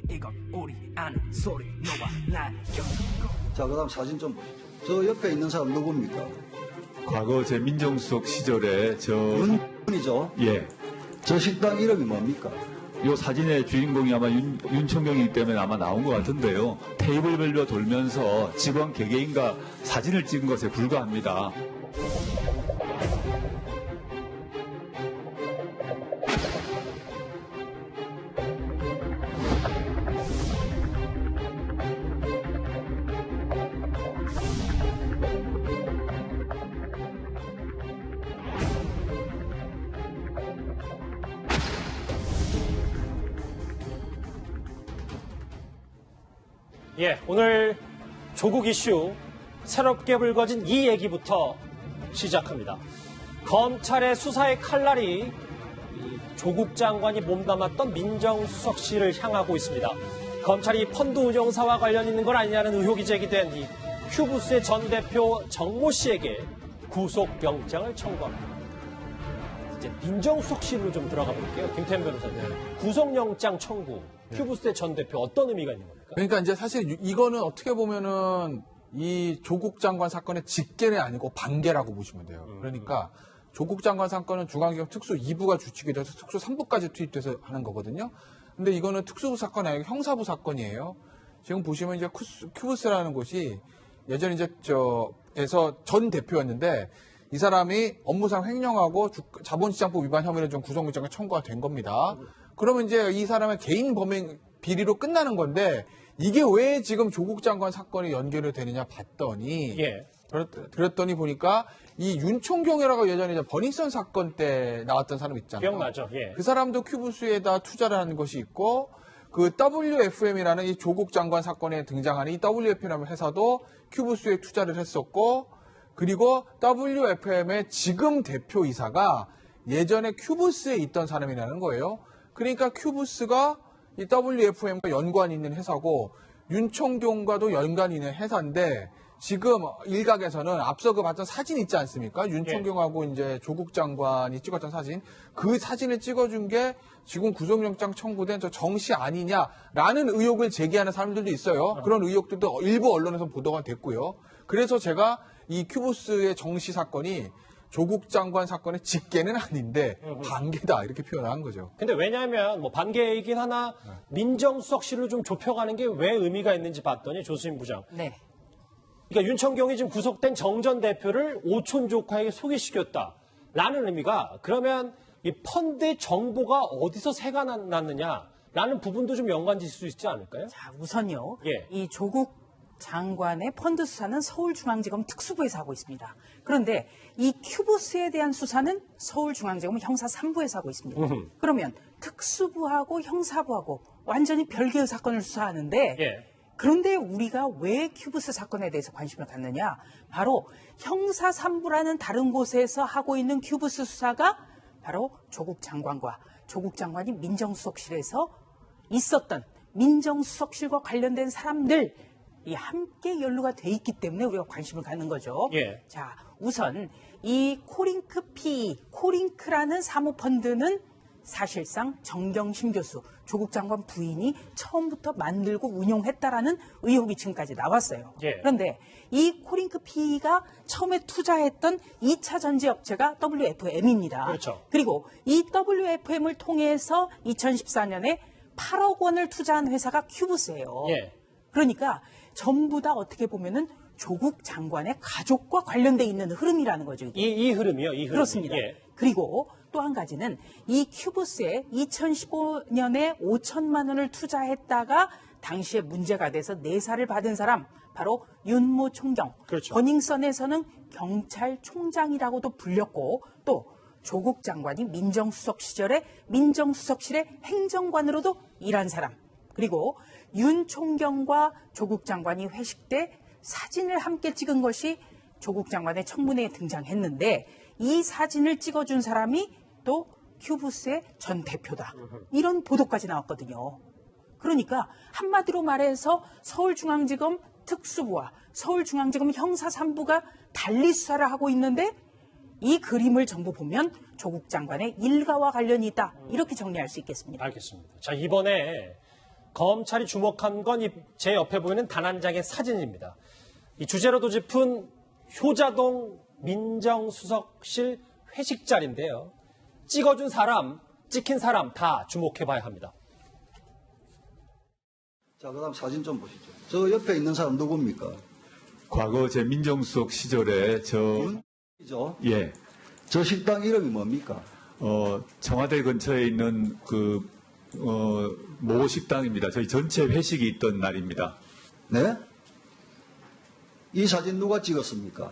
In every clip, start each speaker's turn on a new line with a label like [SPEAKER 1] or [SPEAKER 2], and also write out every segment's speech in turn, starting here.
[SPEAKER 1] 이건 우리 아는 소리 너와 나 겪고.
[SPEAKER 2] 자, 그다음 사진 좀 보시죠. 저 옆에 있는 사람 누굽니까?
[SPEAKER 3] 과거 제 민정수석 시절에
[SPEAKER 2] 윤이죠.
[SPEAKER 3] 예.
[SPEAKER 2] 저 식당 이름이 뭡니까?
[SPEAKER 3] 요 사진의 주인공이 아마 윤총경이기 때문에 아마 나온 것 같은데요. 테이블별로 돌면서 직원 개개인과 사진을 찍은 것에 불과합니다.
[SPEAKER 4] 예, 오늘 조국 이슈 새롭게 불거진 이 얘기부터 시작합니다. 검찰의 수사의 칼날이 조국 장관이 몸담았던 민정수석실을 향하고 있습니다. 검찰이 펀드 운용사와 관련 있는 건 아니냐는 의혹이 제기된 이 큐브스의 전 대표 정모 씨에게 구속영장을 청구합니다. 이제 민정수석실로 좀 들어가 볼게요. 김태현 변호사님. 구속영장 청구, 큐브스의 전 대표 어떤 의미가 있는 겁니까?
[SPEAKER 5] 그러니까 이제 사실 이거는 어떻게 보면은 이 조국 장관 사건의 직계는 아니고 반계라고 보시면 돼요. 그러니까 조국 장관 사건은 중앙지검 특수 2부가 주축이 돼서 특수 3부까지 투입돼서 하는 거거든요. 근데 이거는 특수부 사건이 아니고 형사부 사건이에요. 지금 보시면 이제 큐브스라는 곳이 예전에 이제 에서 전 대표였는데 이 사람이 업무상 횡령하고 자본시장법 위반 혐의로 좀 구속영장을 청구가 된 겁니다. 그러면 이제 이 사람의 개인 범행 비리로 끝나는 건데 이게 왜 지금 조국 장관 사건이 연결이 되느냐 봤더니 그랬더니 보니까 이 윤총경이라고 예전에 이제 버닝썬 사건 때 나왔던 사람 있잖아요.
[SPEAKER 4] 기억나죠? 예.
[SPEAKER 5] 그 사람도 큐브스에다 투자를 하는 것이 있고 그 WFM이라는 이 조국 장관 사건에 등장하는 이 WFM이라는 회사도 큐브스에 투자를 했었고 그리고 WFM의 지금 대표이사가 예전에 큐브스에 있던 사람이라는 거예요. 그러니까 큐브스가 이 WFM과 연관이 있는 회사고 윤총경과도 연관이 있는 회사인데 지금 일각에서는 앞서 그 봤던 사진 있지 않습니까? 윤총경하고 이제 조국 장관이 찍었던 사진. 그 사진을 찍어준 게 지금 구속영장 청구된 저 정씨 아니냐라는 의혹을 제기하는 사람들도 있어요. 그런 의혹들도 일부 언론에서 보도가 됐고요. 그래서 제가 이 큐브스의 정씨 사건이 조국 장관 사건의 직계는 아닌데 반계다 이렇게 표현한 거죠.
[SPEAKER 4] 근데 왜냐하면 뭐 반계이긴 하나 민정수석실로 좀 좁혀가는 게 왜 의미가 있는지 봤더니 조수진 부장.
[SPEAKER 6] 네.
[SPEAKER 4] 그러니까 윤총경이 지금 구속된 정 전 대표를 오촌 조카에게 소개시켰다라는 의미가 그러면 이 펀드의 정보가 어디서 새가 났느냐라는 부분도 좀 연관짓을 수 있지 않을까요?
[SPEAKER 6] 자, 우선요.
[SPEAKER 4] 예.
[SPEAKER 6] 이 조국 장관의 펀드 수사는 서울중앙지검 특수부에서 하고 있습니다. 그런데 이 큐브스에 대한 수사는 서울중앙지검 형사 3부에서 하고 있습니다. 그러면 특수부하고 형사부하고 완전히 별개의 사건을 수사하는데 그런데 우리가 왜 큐브스 사건에 대해서 관심을 갖느냐? 바로 형사 3부라는 다른 곳에서 하고 있는 큐브스 수사가 바로 조국 장관과 조국 장관이 민정수석실에서 있었던 민정수석실과 관련된 사람들 이 함께 연루가 돼 있기 때문에 우리가 관심을 갖는 거죠. 자, 우선 이 코링크라는 사모펀드는 사실상 정경심 교수, 조국 장관 부인이 처음부터 만들고 운용했다라는 의혹이 지금까지 나왔어요. 그런데 이 코링크P가 처음에 투자했던 2차 전지업체가 WFM입니다.
[SPEAKER 4] 그렇죠.
[SPEAKER 6] 그리고 이 WFM을 통해서 2014년에 8억 원을 투자한 회사가 큐브스예요. 그러니까 전부 다 어떻게 보면은 조국 장관의 가족과 관련돼 있는 흐름이라는 거죠.
[SPEAKER 4] 이 흐름이요, 이 흐름.
[SPEAKER 6] 그렇습니다. 그리고 또 한 가지는 이 큐브스에 2015년에 5천만 원을 투자했다가 당시에 문제가 돼서 내사를 받은 사람 바로 윤모 총경.
[SPEAKER 4] 그렇죠.
[SPEAKER 6] 버닝썬에서는 경찰총장이라고도 불렸고 또 조국 장관이 민정수석 시절에 민정수석실의 행정관으로도 일한 사람. 그리고 윤 총경과 조국 장관이 회식 때 사진을 함께 찍은 것이 조국 장관의 청문회에 등장했는데 이 사진을 찍어준 사람이 또 큐브스의 전 대표다. 이런 보도까지 나왔거든요. 그러니까 한마디로 말해서 서울중앙지검 특수부와 서울중앙지검 형사 3부가 달리 수사를 하고 있는데 이 그림을 전부 보면 조국 장관의 일가와 관련이 있다. 이렇게 정리할 수 있겠습니다.
[SPEAKER 4] 알겠습니다. 자, 이번에 검찰이 주목한 건 제 옆에 보이는 단 한 장의 사진입니다. 이 주제로도 짚은 효자동 민정수석실 회식 자리인데요. 찍어준 사람, 찍힌 사람 다 주목해봐야 합니다.
[SPEAKER 2] 자, 그 다음 사진 좀 보시죠. 저 옆에 있는 사람 누굽니까?
[SPEAKER 3] 과거 제 민정수석 시절에
[SPEAKER 2] 이죠?
[SPEAKER 3] 예,
[SPEAKER 2] 저 식당 이름이 뭡니까?
[SPEAKER 3] 청와대 근처에 있는 모 식당입니다. 저희 전체 회식이 있던 날입니다.
[SPEAKER 2] 네? 이 사진 누가 찍었습니까?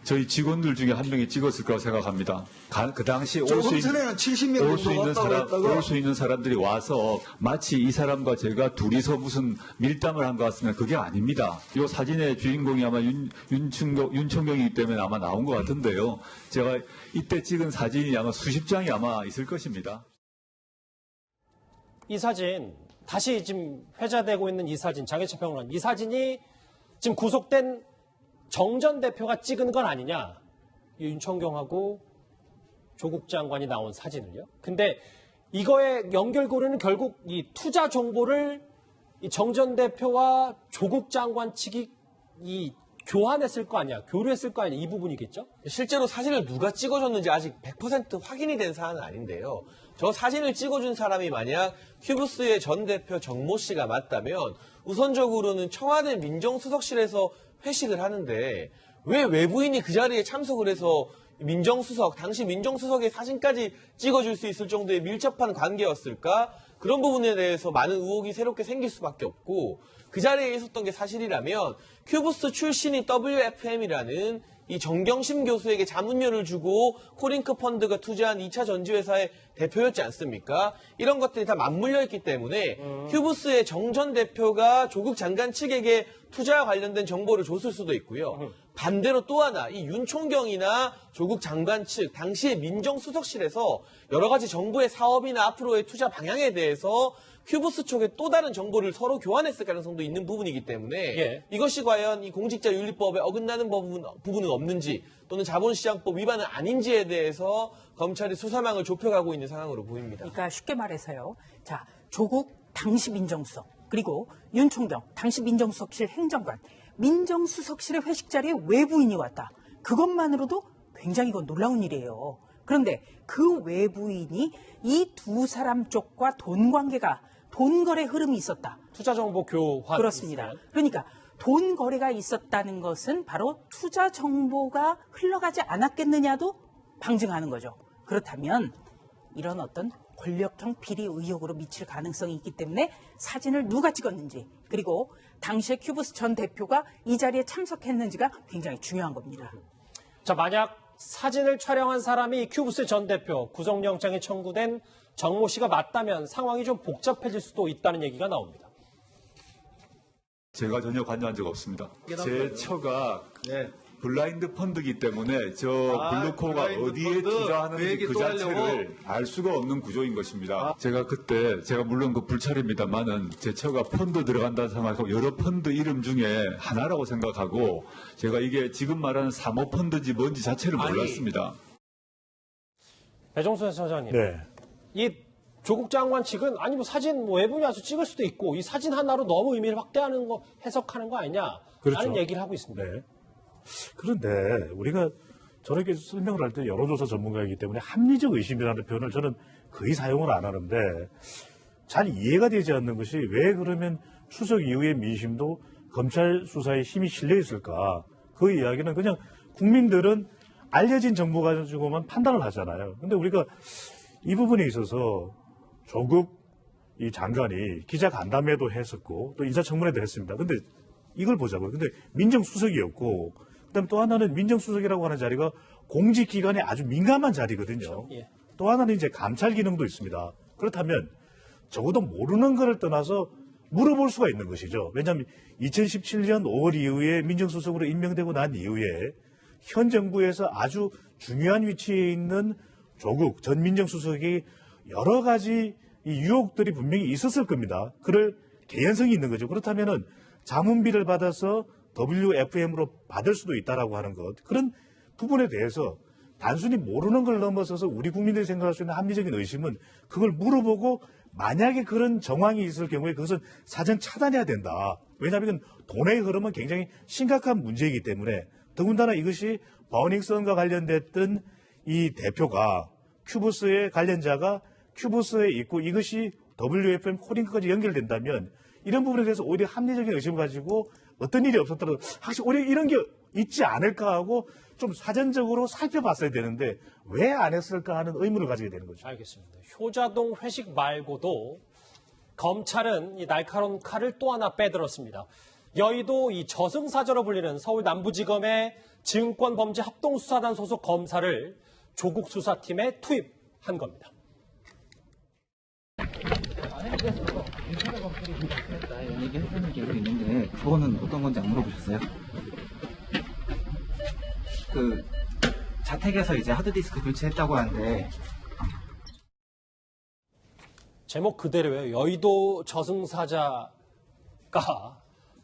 [SPEAKER 3] 저희 직원들 중에 한 명이 찍었을 거라고 생각합니다. 그 당시
[SPEAKER 2] 조금 전에는 70명 정도 왔다고 했다가
[SPEAKER 3] 올 수 있는 사람들이 와서 마치 이 사람과 제가 둘이서 무슨 밀담을 한 것 같으면 그게 아닙니다. 이 사진의 주인공이 아마 윤총경이기 때문에 아마 나온 것 같은데요. 제가 이때 찍은 사진이 아마 수십 장이 아마 있을 것입니다.
[SPEAKER 4] 이 사진, 다시 지금 회자되고 있는 이 사진, 장혜철 평론가, 이 사진이 지금 구속된 정 전 대표가 찍은 건 아니냐. 윤청경하고 조국 장관이 나온 사진을요. 근데 이거의 연결고리는 결국 이 투자 정보를 정 전 대표와 조국 장관 측이 교환했을 거 아니야. 교류했을 거 아니야. 이 부분이겠죠?
[SPEAKER 7] 실제로 사진을 누가 찍어줬는지 아직 100% 확인이 된 사안은 아닌데요. 저 사진을 찍어준 사람이 만약 큐브스의 전 대표 정모 씨가 맞다면 우선적으로는 청와대 민정수석실에서 회식을 하는데 왜 외부인이 그 자리에 참석을 해서 당시 민정수석의 사진까지 찍어줄 수 있을 정도의 밀접한 관계였을까? 그런 부분에 대해서 많은 의혹이 새롭게 생길 수밖에 없고 그 자리에 있었던 게 사실이라면 큐브스 출신이 WFM이라는 이 정경심 교수에게 자문료를 주고 코링크 펀드가 투자한 2차 전지회사의 대표였지 않습니까? 이런 것들이 다 맞물려 있기 때문에 큐브스의 정 전 대표가 조국 장관 측에게 투자와 관련된 정보를 줬을 수도 있고요. 반대로 또 하나 이 윤총경이나 조국 장관 측 당시의 민정수석실에서 여러 가지 정부의 사업이나 앞으로의 투자 방향에 대해서 큐브스 쪽에 또 다른 정보를 서로 교환했을 가능성도 있는 부분이기 때문에
[SPEAKER 4] 예.
[SPEAKER 7] 이것이 과연 이 공직자윤리법에 어긋나는 부분은 없는지 또는 자본시장법 위반은 아닌지에 대해서 검찰이 수사망을 좁혀가고 있는 상황으로 보입니다.
[SPEAKER 6] 그러니까 쉽게 말해서요. 자, 조국 당시 민정수석 그리고 윤총경 당시 민정수석실 행정관 민정수석실의 회식 자리에 외부인이 왔다. 그것만으로도 굉장히 이건 놀라운 일이에요. 그런데 그 외부인이 이 두 사람 쪽과 돈 거래 흐름이 있었다.
[SPEAKER 4] 투자 정보 교환.
[SPEAKER 6] 그렇습니다. 그러니까 돈 거래가 있었다는 것은 바로 투자 정보가 흘러가지 않았겠느냐도 방증하는 거죠. 그렇다면 이런 어떤 권력형 비리 의혹으로 미칠 가능성이 있기 때문에 사진을 누가 찍었는지 그리고 당시에 큐브스 전 대표가 이 자리에 참석했는지가 굉장히 중요한 겁니다.
[SPEAKER 4] 자, 만약 사진을 촬영한 사람이 큐브스 전 대표, 구속영장이 청구된 정모 씨가 맞다면 상황이 좀 복잡해질 수도 있다는 얘기가 나옵니다.
[SPEAKER 3] 제가 전혀 관여한 적 없습니다. 제 처가 블라인드 펀드이기 때문에 블루코가 어디에 투자하는지 그 자체를 알 수가 없는 구조인 것입니다. 제가 그때 물론 그 불찰입니다만은 제 처가 펀드 들어간다는 생각하고 여러 펀드 이름 중에 하나라고 생각하고 제가 이게 지금 말하는 사모펀드인지 뭔지 자체를 몰랐습니다.
[SPEAKER 4] 배종순 소장님.
[SPEAKER 8] 네.
[SPEAKER 4] 이 조국 장관 측은 아니 뭐 사진 외부인이 와서 찍을 수도 있고 이 사진 하나로 너무 의미를 확대하는 거 해석하는 거 아니냐 라는 얘기를 하고 있습니다.
[SPEAKER 8] 네. 그런데 우리가 저렇게 설명을 할 때 여론조사 전문가이기 때문에 합리적 의심이라는 표현을 저는 거의 사용을 안 하는데 잘 이해가 되지 않는 것이 왜 그러면 추석 이후의 민심도 검찰 수사에 힘이 실려 있을까? 그 이야기는 그냥 국민들은 알려진 정보 가지고만 판단을 하잖아요. 근데 우리가 이 부분에 있어서 조국 이 장관이 기자 간담회도 했었고 또 인사청문회도 했습니다. 근데 이걸 보자고요. 근데 민정수석이었고 그다음에 또 하나는 민정수석이라고 하는 자리가 공직기관에 아주 민감한 자리거든요.
[SPEAKER 4] 예.
[SPEAKER 8] 또 하나는 이제 감찰 기능도 있습니다. 그렇다면 적어도 모르는 거를 떠나서 물어볼 수가 있는 것이죠. 왜냐하면 2017년 5월 이후에 민정수석으로 임명되고 난 이후에 현 정부에서 아주 중요한 위치에 있는 조국 전 민정수석이 여러 가지 이 유혹들이 분명히 있었을 겁니다. 그럴 개연성이 있는 거죠. 그렇다면은 자문비를 받아서 WFM으로 받을 수도 있다라고 하는 것. 그런 부분에 대해서 단순히 모르는 걸 넘어서서 우리 국민들이 생각할 수 있는 합리적인 의심은 그걸 물어보고 만약에 그런 정황이 있을 경우에 그것은 사전 차단해야 된다. 왜냐하면 이건 돈의 흐름은 굉장히 심각한 문제이기 때문에 더군다나 이것이 버닝썬과 관련됐던 이 대표가 큐브스의 관련자가 큐브스에 있고 이것이 WFM 코딩까지 연결된다면 이런 부분에 대해서 오히려 합리적인 의심을 가지고 어떤 일이 없었더라도 확실히 오히려 이런 게 있지 않을까 하고 좀 사전적으로 살펴봤어야 되는데 왜 안 했을까 하는 의문을 가지게 되는 거죠.
[SPEAKER 4] 알겠습니다. 효자동 회식 말고도 검찰은 이 날카로운 칼을 또 하나 빼들었습니다. 여의도 이 저승사자로 불리는 서울 남부지검의 증권범죄합동수사단 소속 검사를 조국 수사팀에 투입한 겁니다.
[SPEAKER 9] 얘기했다는 게 있는데 그거는 어떤 건지 안 물어보셨어요? 그 자택에서 이제 하드디스크 교체했다고 하는데
[SPEAKER 4] 제목 그대로예요. 여의도 저승사자가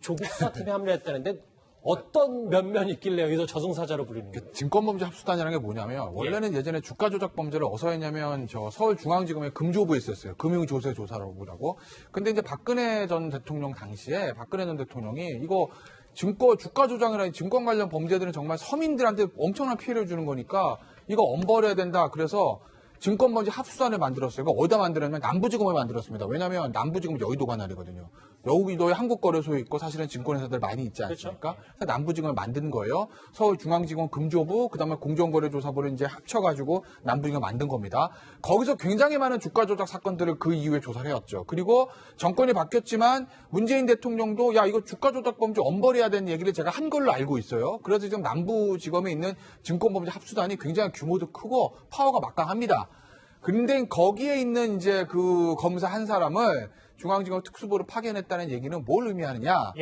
[SPEAKER 4] 조국 수사팀에 합류했다는데 어떤 면면이 있길래 여기서 저승사자로 부르는 거예요?
[SPEAKER 5] 증권범죄 합수단이라는 게 뭐냐면 원래는 예전에 주가 조작 범죄를 어디서 했냐면 저 서울중앙지검의 금조부에 있었어요. 금융조세조사라고. 근데 이제 박근혜 전 대통령 당시에 박근혜 전 대통령이 이거 주가 조작이나 증권 관련 범죄들은 정말 서민들한테 엄청난 피해를 주는 거니까 이거 엄벌해야 된다. 그래서 증권범죄 합수단을 만들었어요. 이거 어디다 만들었냐면 남부지검에 만들었습니다. 왜냐하면 남부지검 여의도가 나리거든요. 여의도에 한국거래소 있고 사실은 증권회사들 많이 있지 않습니까? 그렇죠. 그래서 남부지검을 만든 거예요. 서울중앙지검 금조부, 그다음에 공정거래조사부를 이제 합쳐가지고 남부지검 만든 겁니다. 거기서 굉장히 많은 주가 조작 사건들을 그 이후에 조사를 해왔죠. 그리고 정권이 바뀌었지만 문재인 대통령도 야 이거 주가 조작 범죄 엄벌해야 되는 얘기를 제가 한 걸로 알고 있어요. 그래서 지금 남부지검에 있는 증권범죄 합수단이 굉장히 규모도 크고 파워가 막강합니다. 근데 거기에 있는 이제 그 검사 한 사람을 중앙지검 특수부로 파견했다는 얘기는 뭘 의미하느냐?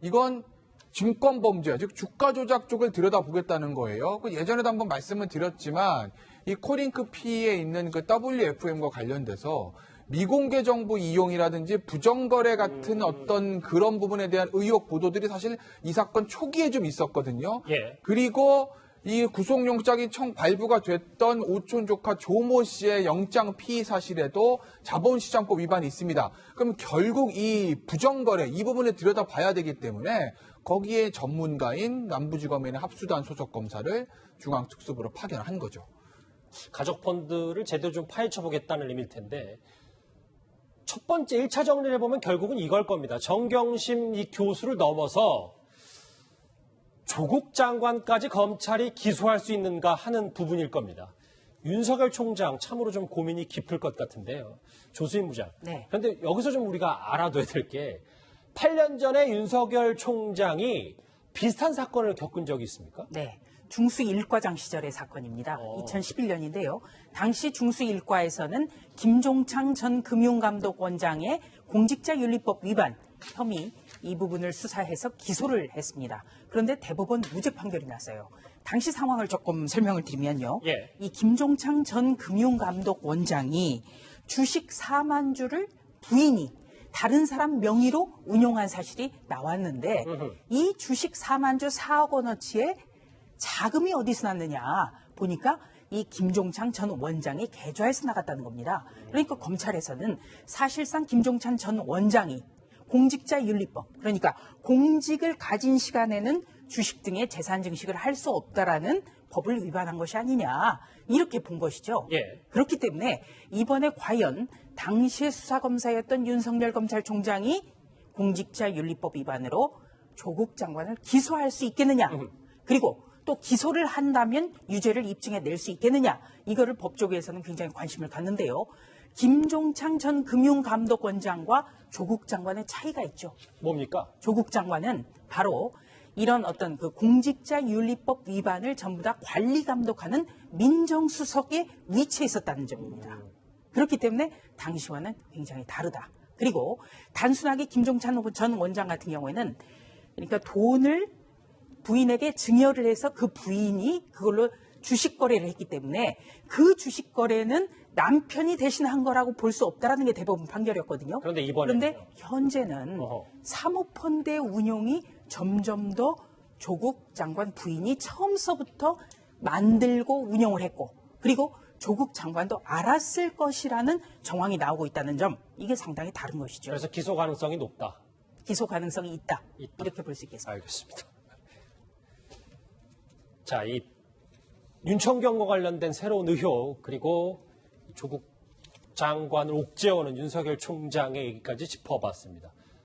[SPEAKER 5] 이건 증권범죄, 즉 주가 조작 쪽을 들여다보겠다는 거예요. 그 예전에도 한번 말씀을 드렸지만 이 코링크 P에 있는 그 WFM과 관련돼서 미공개 정보 이용이라든지 부정거래 같은 어떤 그런 부분에 대한 의혹 보도들이 사실 이 사건 초기에 좀 있었거든요. 그리고 이 구속영장이 발부가 됐던 오촌 조카 조모 씨의 영장 피의 사실에도 자본시장법 위반이 있습니다. 그럼 결국 이 부정거래 이 부분을 들여다봐야 되기 때문에 거기에 전문가인 남부지검에 있는 합수단 소속 검사를 중앙특수부로 파견한 거죠.
[SPEAKER 4] 가족펀드를 제대로 좀 파헤쳐보겠다는 의미일 텐데 첫 번째 1차 정리를 해보면 결국은 이걸 겁니다. 정경심 이 교수를 넘어서 조국 장관까지 검찰이 기소할 수 있는가 하는 부분일 겁니다. 윤석열 총장 참으로 좀 고민이 깊을 것 같은데요. 조수인 부장. 그런데 여기서 좀 우리가 알아둬야 될 게 8년 전에 윤석열 총장이 비슷한 사건을 겪은 적이 있습니까?
[SPEAKER 6] 네. 중수 1과장 시절의 사건입니다. 2011년인데요. 당시 중수 1과에서는 김종창 전 금융감독원장의 공직자윤리법 위반 혐의 이 부분을 수사해서 기소를 했습니다. 그런데 대법원 무죄 판결이 났어요. 당시 상황을 조금 설명을 드리면요. 이 김종창 전 금융감독원장이 주식 4만 주를 부인이 다른 사람 명의로 운용한 사실이 나왔는데 이 주식 4만 주 4억 원어치의 자금이 어디서 났느냐 보니까 이 김종창 전 원장이 계좌에서 나갔다는 겁니다. 그러니까 검찰에서는 사실상 김종창 전 원장이 공직자윤리법, 그러니까 공직을 가진 시간에는 주식 등의 재산 증식을 할 수 없다라는 법을 위반한 것이 아니냐 이렇게 본 것이죠. 그렇기 때문에 이번에 과연 당시의 수사검사였던 윤석열 검찰총장이 공직자윤리법 위반으로 조국 장관을 기소할 수 있겠느냐, 그리고 또 기소를 한다면 유죄를 입증해낼 수 있겠느냐, 이거를 법조계에서는 굉장히 관심을 갖는데요. 김종창 전 금융감독원장과 조국 장관의 차이가 있죠.
[SPEAKER 4] 뭡니까?
[SPEAKER 6] 조국 장관은 바로 이런 어떤 그 공직자윤리법 위반을 전부 다 관리 감독하는 민정수석에 위치해 있었다는 점입니다. 그렇기 때문에 당시와는 굉장히 다르다. 그리고 단순하게 김종찬 전 원장 같은 경우에는 그러니까 돈을 부인에게 증여를 해서 그 부인이 그걸로 주식 거래를 했기 때문에 그 주식 거래는 남편이 대신한 거라고 볼 수 없다라는 게 대법원 판결이었거든요. 그런데 현재는 사모펀드의 운용이 점점 더 조국 장관 부인이 처음서부터 만들고 운영을 했고, 그리고 조국 장관도 알았을 것이라는 정황이 나오고 있다는 점, 이게 상당히 다른 것이죠.
[SPEAKER 4] 그래서 기소 가능성이 높다.
[SPEAKER 6] 기소 가능성이 있다. 이렇게 볼 수 있겠습니다.
[SPEAKER 4] 알겠습니다. 자, 이 윤청경과 관련된 새로운 의혹, 그리고 조국 장관을 옥죄어오는 윤석열 총장의 얘기까지 짚어봤습니다.